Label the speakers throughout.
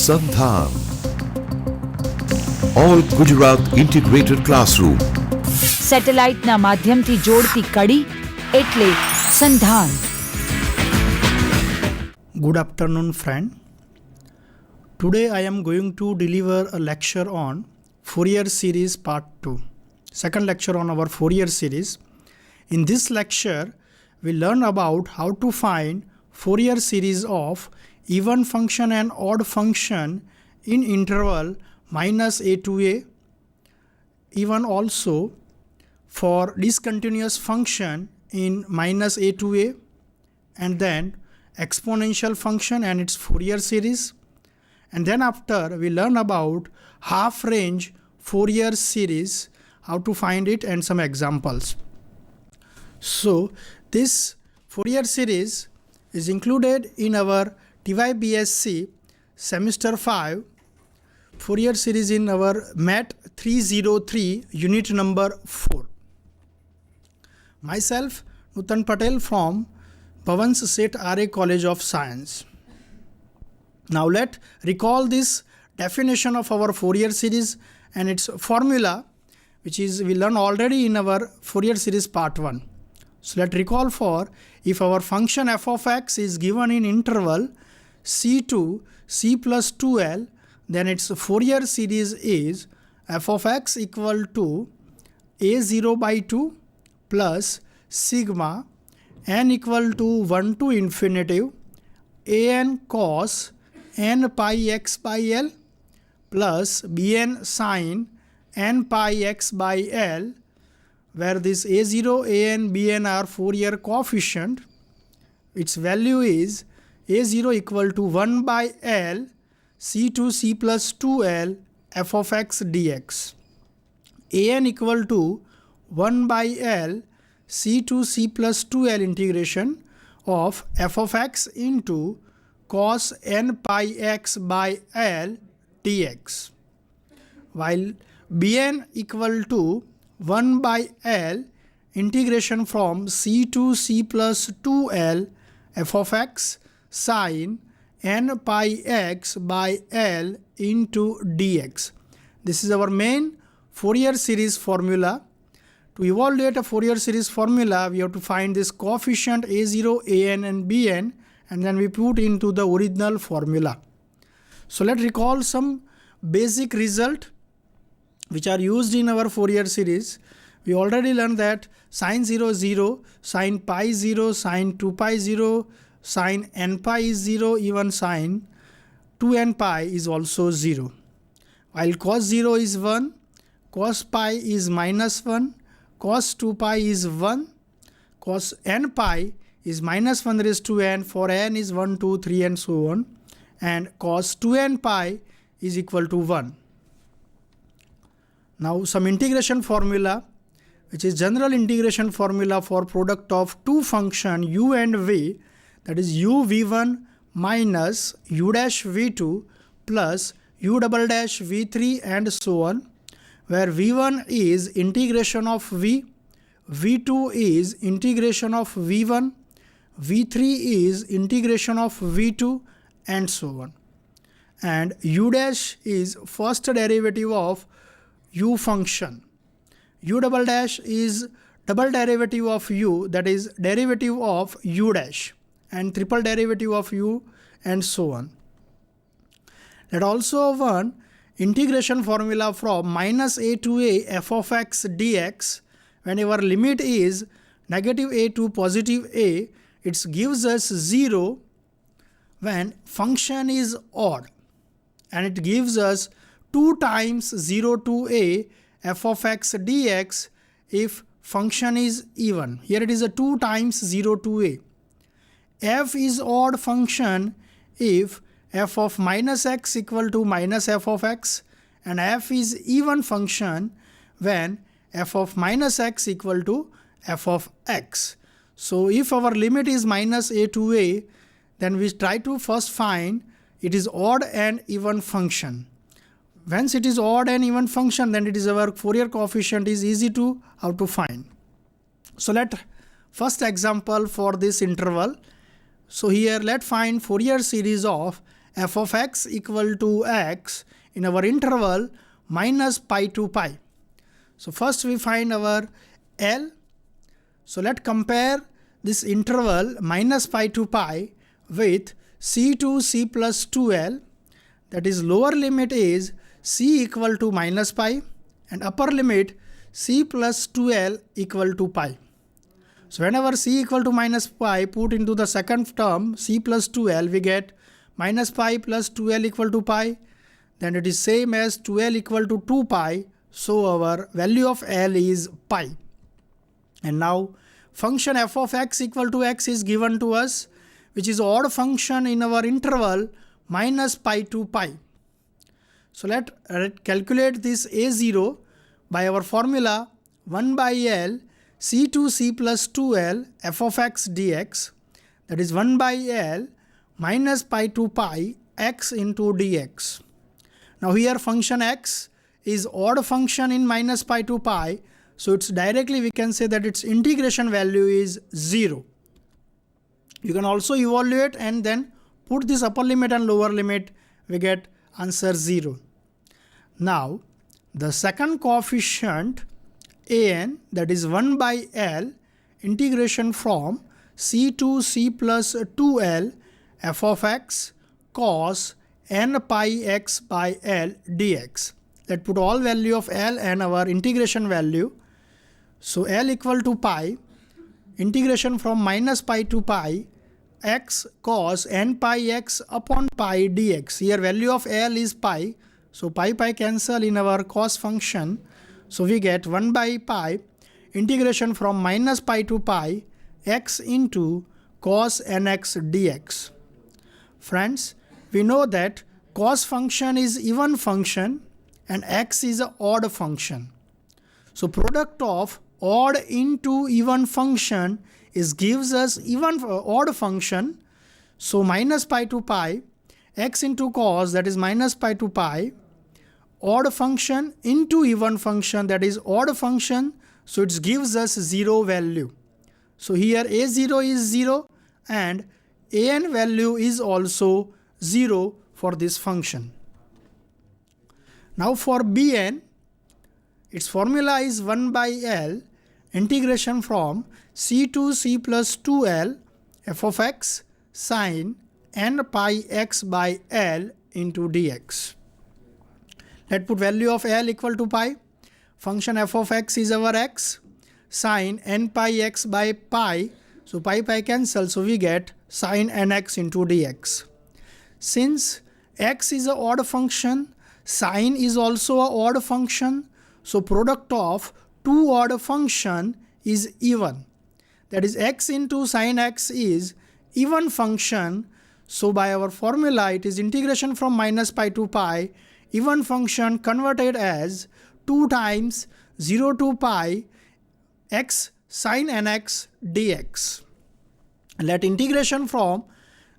Speaker 1: Sandhan. All Gujarat Integrated Classroom.
Speaker 2: સેટેલાઇટના માધ્યમથી જોડતી કડી એટલે સંધાન.
Speaker 3: Good afternoon, friend. Today I am going to deliver a lecture on Fourier series part 2. Second lecture on our Fourier series. In this lecture, we learn about how to find Fourier series of even function and odd function in interval minus a to a. Even also for discontinuous function in minus a to a, and then exponential function and its Fourier series. And then after we learn about half range Fourier series, how to find it and some examples. So this Fourier series is included in our TYBSc semester 5 Fourier series in our MAT 303 unit number 4. Myself, Nutan Patel from Bhavans Seth RA College of Science. Now let's recall this definition of our Fourier series and its formula, which is we learned already in our Fourier series part 1. So let's recall for if our function f of x is given in interval c to c plus 2l, then its Fourier series is f of x equal to a0 by 2 plus sigma n equal to 1 to infinitive an cos n pi x by l plus bn sin n pi x by l, where this a0, an, bn are Fourier coefficient. Its value is a0 equal to 1 by l c to c plus 2l f of x dx. An equal to 1 by l c to c plus 2l integration of f of x into cos n pi x by l dx, while bn equal to 1 by l integration from c to c plus 2l f of x sin n pi x by l into dx. This is our main Fourier series formula. To evaluate a Fourier series formula, we have to find this coefficient a0, an and bn, and then we put into the original formula. So let's recall some basic result which are used in our Fourier series. We already learned that sin 0 0, sin pi 0, sin 2 pi 0, sin n pi is 0, even sin 2n pi is also 0. While cos 0 is 1, cos pi is minus 1, cos 2 pi is 1, cos n pi is minus 1 raised to n, for n is 1, 2, 3 and so on, and cos 2n pi is equal to 1. Now some integration formula, which is general integration formula for product of two function u and v, that is u v1 minus u dash v2 plus u double dash v3 and so on, where v1 is integration of v, v2 is integration of v1, v3 is integration of v2 and so on. And u dash is first derivative of u function. U double dash is double derivative of u, that is derivative of u dash, and triple derivative of u and so on. Let also one integration formula from minus a to a f of x dx. When our limit is negative a to positive a, it gives us 0 when function is odd, and it gives us 2 times 0 to a f of x dx if function is even. Here it is a 2 times 0 to a. F is odd function if f of minus x equal to minus f of x, and f is even function when f of minus x equal to f of x. So if our limit is minus a to a, then we try to first find it is odd and even function. Once it is odd and even function, then it is our Fourier coefficient is easy to how to find. So let first example for this interval. So here let's find Fourier series of f of x equal to x in our interval minus pi to pi. So first we find our L. So let's compare this interval minus pi to pi with c to c plus 2l. That is, lower limit is c equal to minus pi and upper limit c plus 2l equal to pi. So whenever c equal to minus pi put into the second term c plus 2l, we get minus pi plus 2l equal to pi. Then it is same as 2l equal to 2 pi. So our value of L is pi. And now function f of x equal to x is given to us, which is odd function in our interval minus pi to pi. So let's calculate this a0 by our formula 1 by L c to c plus 2l f of x dx. That is 1 by L minus pi to pi x into dx. Now here function x is odd function in minus pi to pi. So it's directly we can say that its integration value is 0. You can also evaluate and then put this upper limit and lower limit, we get answer 0. Now the second coefficient an, that is 1 by L integration from c to c plus 2l f of x cos n pi x by L dx. Let's put all value of L and our integration value. So L equal to pi, integration from minus pi to pi, x cos n pi x upon pi dx. Here value of L is pi, so pi cancel in our cos function. So we get 1 by pi, integration from minus pi to pi, x into cos nx dx. Friends, we know that cos function is even function and x is an odd function. So product of odd into even function is gives us even odd function. So minus pi to pi, x into cos, that is minus pi to pi, odd function into even function, that is odd function. So it gives us 0 value. So here a0 is 0 and an value is also 0 for this function. Now for bn, its formula is 1 by L integration from c to c plus 2l f of x sin n pi x by L into dx. Let's put value of L equal to pi. Function f of x is our x, sin n pi x by pi. So pi cancel, so we get sin nx into dx. Since x is an odd function, sin is also an odd function. So product of two odd function is even. That is x into sin x is even function. So by our formula it is integration from minus pi to pi, even function converted as 2 times 0 to pi x sin nx dx. Let integration from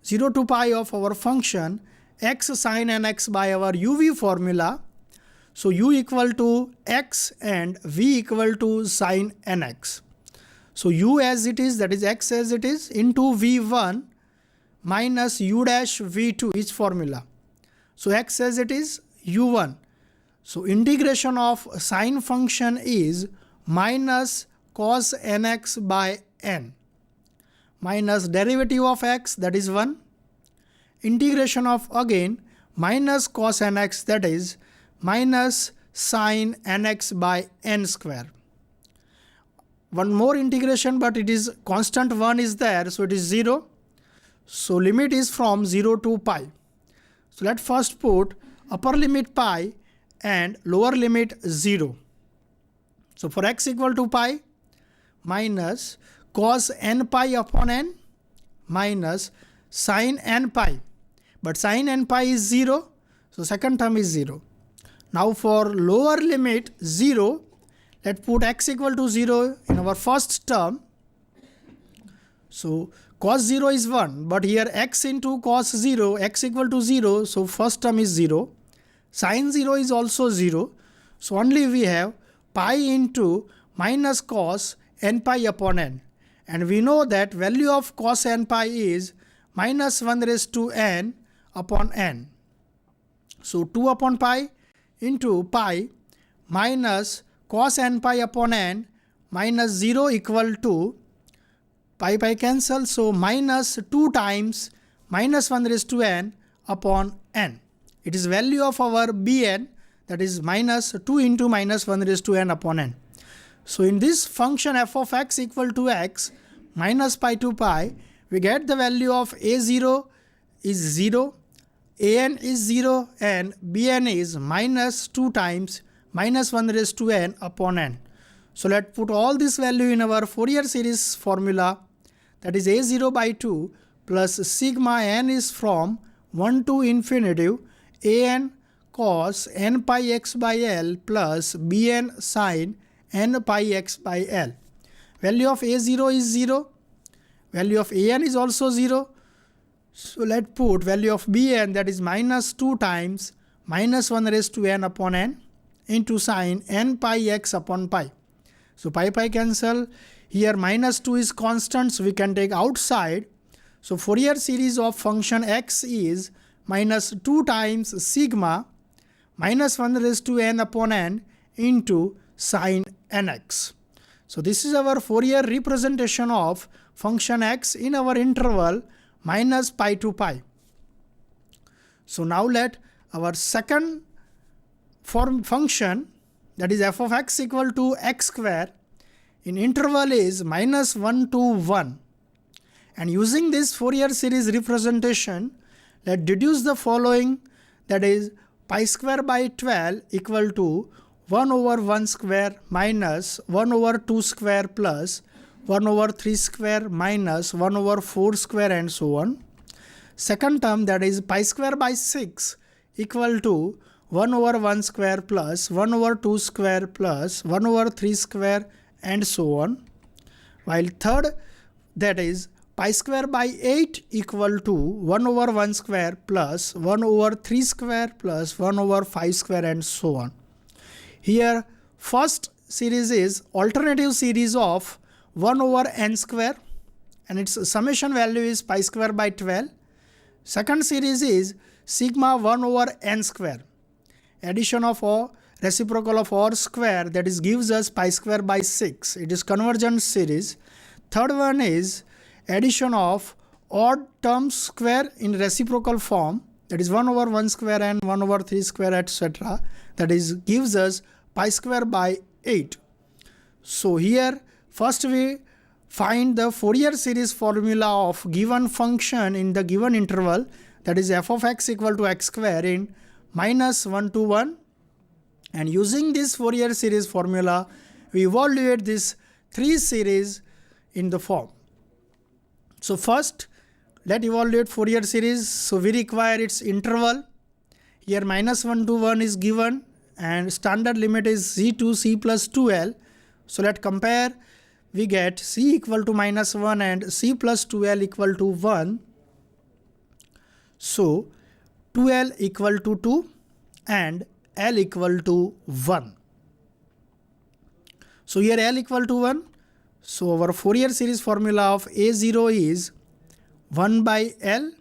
Speaker 3: 0 to pi of our function x sin nx by our uv formula. So u equal to x and v equal to sin nx. So u as it is, that is x as it is, into v1 minus u dash v2 is formula. So x as it is, u1. So integration of sine function is minus cos nx by n minus derivative of x, that is 1. Integration of again minus cos nx, that is minus sin nx by n square. One more integration, but it is constant 1 is there, so it is 0. So limit is from 0 to pi. So let's first put upper limit pi and lower limit 0. So for x equal to pi, minus cos n pi upon n minus sin n pi. But sin n pi is 0, so second term is 0. Now for lower limit 0, let's put x equal to 0 in our first term. So cos 0 is 1, but here x into cos 0, x equal to 0, so first term is 0. Sin 0 is also 0, so only we have pi into minus cos n pi upon n. And we know that value of cos n pi is minus 1 raised to n upon n. So 2 upon pi into pi minus cos n pi upon n minus 0 equal to pi cancel, so minus 2 times minus 1 raised to n upon n. It is value of our bn, that is minus 2 into minus 1 raised to n upon n. So in this function f of x equal to x minus pi to pi, we get the value of a0 is 0, an is 0 and bn is minus 2 times minus 1 raised to n upon n. So let's put all this value in our Fourier series formula, that is a0 by 2 plus sigma n is from 1 to infinity an cos n pi x by l plus bn sin n pi x by l. Value of a0 is 0, value of an is also 0. So let's put value of bn, that is minus 2 times minus 1 raised to n upon n into sin n pi x upon pi. So pi cancel. Here minus 2 is constant, so we can take outside. So Fourier series of function x is minus 2 times sigma minus 1 raised to n upon n into sin nx. So this is our Fourier representation of function x in our interval minus pi to pi. So now let our second function, that is f of x equal to x square, in interval is minus 1 to 1. And using this Fourier series representation, let's deduce the following, that is pi square by 12 equal to 1 over 1 square minus 1 over 2 square plus 1 over 3 square minus 1 over 4 square and so on. Second term, that is pi square by 6 equal to 1 over 1 square plus 1 over 2 square plus 1 over 3 square and so on. While third, that is pi square by 8 equal to 1 over 1 square plus 1 over 3 square plus 1 over 5 square and so on. Here first series is alternative series of 1 over n square and its summation value is pi square by 12. Second series is sigma 1 over n square. Addition of or reciprocal of or square, that is gives us pi square by 6. It is convergent series. Third one is addition of odd terms square in reciprocal form, that is 1 over 1 square and 1 over 3 square etc. That is gives us pi square by 8. So here first we find the Fourier series formula of given function in the given interval, that is f of x equal to x square in minus 1 to 1, and using this Fourier series formula we evaluate this three series in the form. So first let's evaluate Fourier series. So we require its interval. Here minus 1 to 1 is given and standard limit is c to c plus 2l. So let's compare. We get c equal to minus 1 and c plus 2l equal to 1. So 2l equal to 2 and l equal to 1. So here l equal to 1. So our Fourier series formula of a0 is 1 by l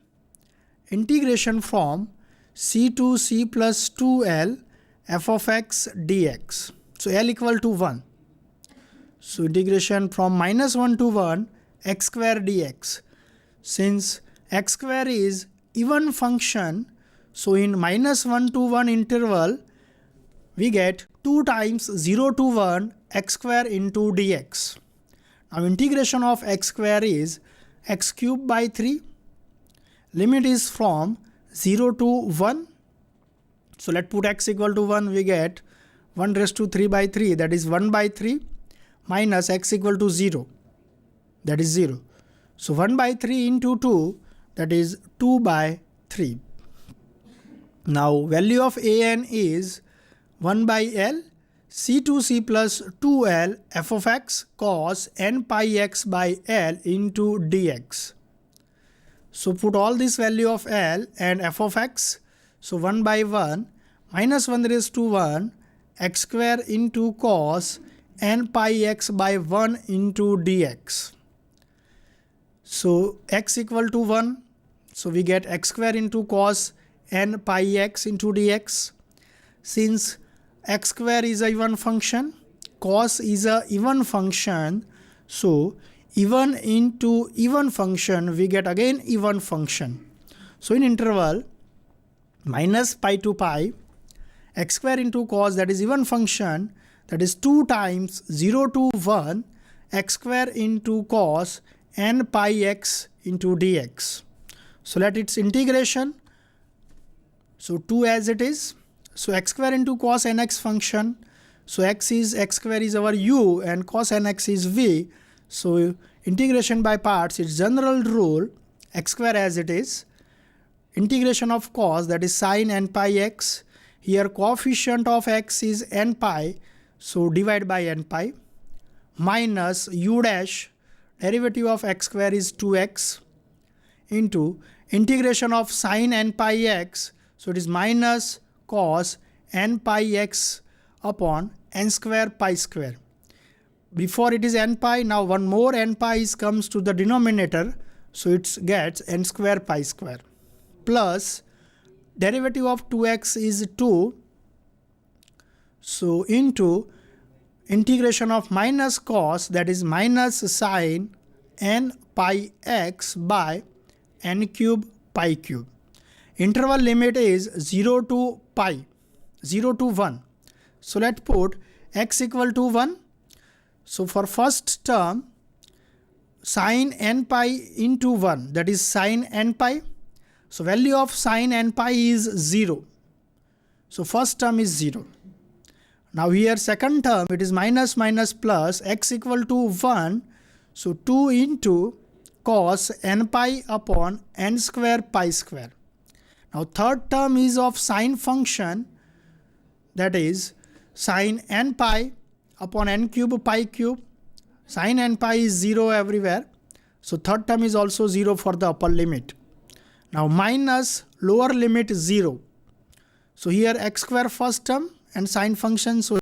Speaker 3: integration from c to c plus 2l f of x dx. So l equal to 1. So integration from minus 1 to 1 x square dx. Since x square is even function, so in minus 1 to 1 interval we get 2 times 0 to 1 x square into dx. Now integration of x square is x cube by 3. Limit is from 0 to 1. So let's put x equal to 1. We get 1 raised to 3 by 3, that is 1 by 3 minus x equal to 0, that is 0. So 1 by 3 into 2, that is 2 by 3. Now value of an is 1 by l c to c plus 2l f of x cos n pi x by l into dx. So put all this value of l and f of x. So 1 by 1 minus 1 raised to 1 x square into cos n pi x by 1 into dx. So x equal to 1. So we get x square into cos n pi x into dx. Since x square is a even function, cos is a even function, so even into even function we get again even function. So in interval minus pi to pi, x square into cos, that is even function, that is 2 times 0 to 1 x square into cos n pi x into dx. So let its integration. So 2 as it is. So x square into cos nx function. So x square is our u and cos nx is v. So integration by parts, its general rule, x square as it is. Integration of cos, that is sin n pi x. Here coefficient of x is n pi, so divide by n pi, minus u dash, derivative of x square is 2x, into integration of sin n pi x, so it is minus cos n pi x upon n square pi square. Before it is n pi, now one more n pi comes to the denominator, so it gets n square pi square, plus derivative of 2x is 2, so into integration of minus cos, that is minus sin n pi x by n cube pi cube. Interval limit is 0 to pi, 0 to 1. So let's put x equal to 1. So for first term, sin n pi into 1, that is sin n pi. So value of sin n pi is 0. So first term is 0. Now here second term, it is minus minus plus, x equal to 1. So 2 into cos n pi upon n square pi square. Now third term is of sine function, that is sin n pi upon n cube pi cube. Sin n pi is 0 everywhere. So third term is also 0 for the upper limit. Now minus lower limit 0. So here x square first term and sine function, so